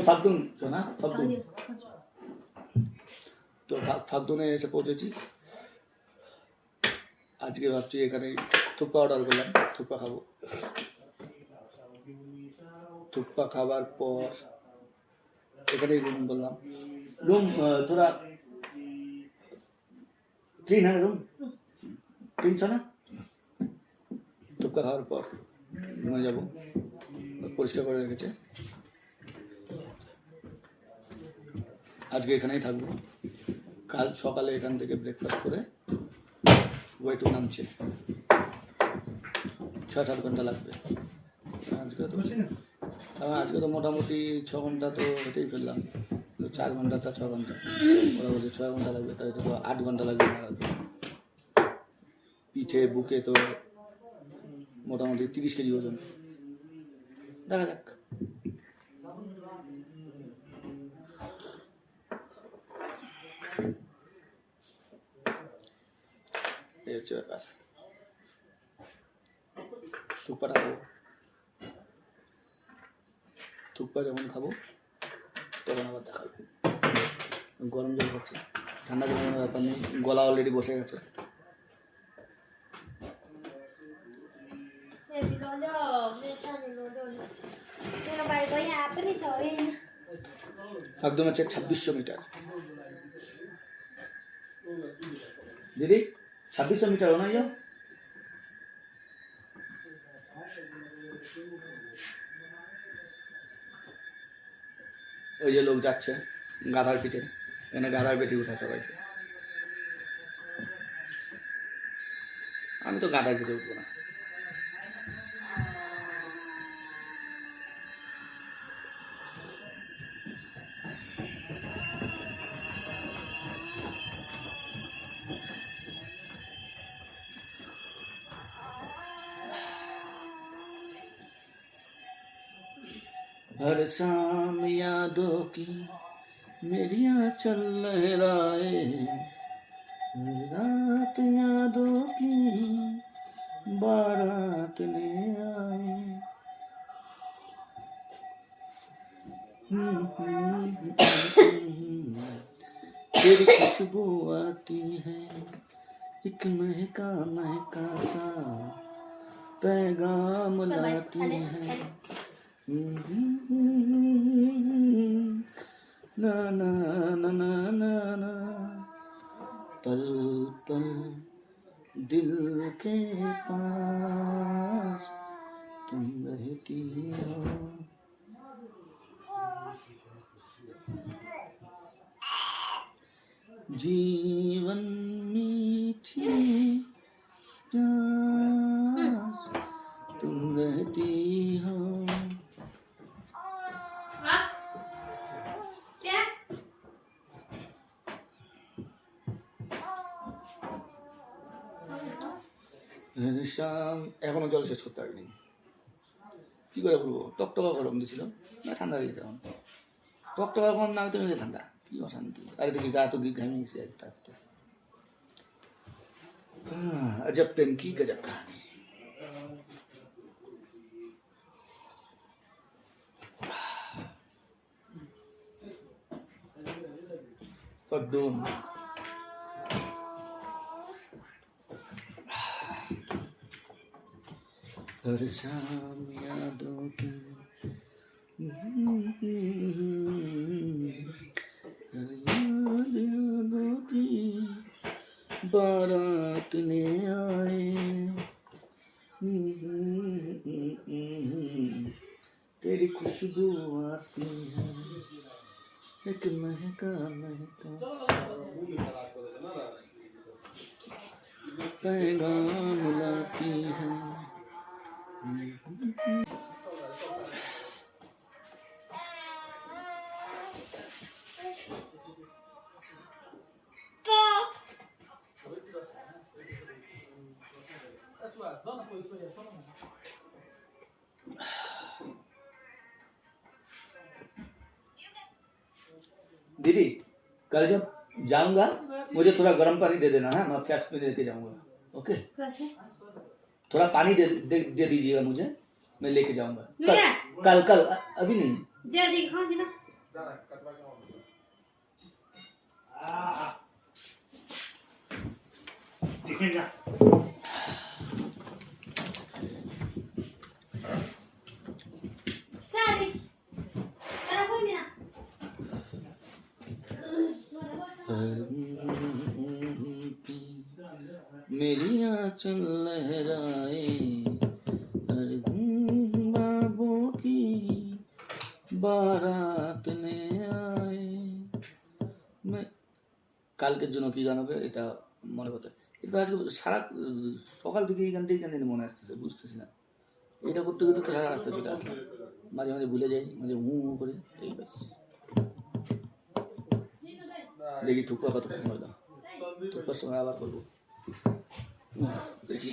ফাকদুন না ফাকদুন তো ফাকদুনে এসে পৌঁছেছি আজকে ভাবছি এখানে থুপ্পা অর্ডার করলাম থুপ্পা খাবো থুপ্পা খাবার পর এখানেই রুম বললাম রুম তোরা ক্লিন হ্যাঁ রুম ক্লিন ছ না থুপ্পা খাওয়ার পর রুমে যাবো পরিষ্কার করে রেখেছে আজকে এখানেই থাকবো কাল সকালে এখান থেকে ব্রেকফাস্ট করে ওয়েটু নামছে 6-7 ঘন্টা লাগবে আজকে তো মোটামুটি 6 ঘন্টা তো হেঁটেই ফেললাম 4 ঘন্টাটা 6 ঘন্টা ওরা বলছে 6 ঘন্টা লাগবে তাই তো 8 ঘন্টা লাগবে পিঠে বুকে তো মোটামুটি 30 কেজি ওজন দেখা যাক এই হচ্ছে ব্যাপার থুপ্পাটা খাবো থুপ্পা যখন খাবো তখন আবার দেখাবো গরম জল খাচ্ছে ঠান্ডা জলের ব্যাপার নেই গলা অলরেডি বসে গেছে একদম হচ্ছে 2600 মিটার দিদি 2600 মিটার না যাও ওই যে লোক যাচ্ছে গাধার পিঠে এখানে গাধার পেটে উঠা সবাইকে আমি তো গাধার পিঠে উঠবো না हर शाम यादों की मेरी आंचल लहराए रात यादों की बारात ले आए तेरी खुशबू आती है एक महका महका सा पैगाम लाती है ना ना ना ना ना ना पल पल दिल के पास तुम रहती हो जीवन मीठी प्यास तुम रहती हो শাম এখনো জল শেষ করতে পারিনি কি করে বলবো টকটকা গরম দিয়েছিল না ঠান্ডা দিয়েছে এখন টকটকা গরম না তো ঠান্ডা কি অশান্তি আরে দেখি গা তো ঘামিয়েছে একটা अजब प्रेम की गजब कहानी फद्दून हर शाम यादों की यादों की बारात ले आए तेरी खुशबू आती है एक महका महका पैगाम लाती है दीदी कल जब जाऊंगा मुझे थोड़ा गर्म पानी दे देना है, मैं फ्लैक्स में लेके जाऊंगा। ओके, थोड़ा पानी दे दीजिएगा मुझे, मैं लेके जाऊंगा कल कल अभी नहीं दे दी खाओ जी ना। मेरी आंचल लहराए बाबू की बारात ने आए। मैं কালকে জন্য কি গান হবে এটা মনে করতে, এটা আজকে সারা সকাল থেকে এই গানটাই জানি মনে আসতেছে, বুঝতেছি না। এটা করতে করতে তো সারা রাস্তা চলে আসলাম, মাঝে মাঝে ভুলে যাই, মাঝে হু করি, এই ব্যাস। দেখি থুপা কত পছন্দ, থুপার সময় আবার করবো দেখি।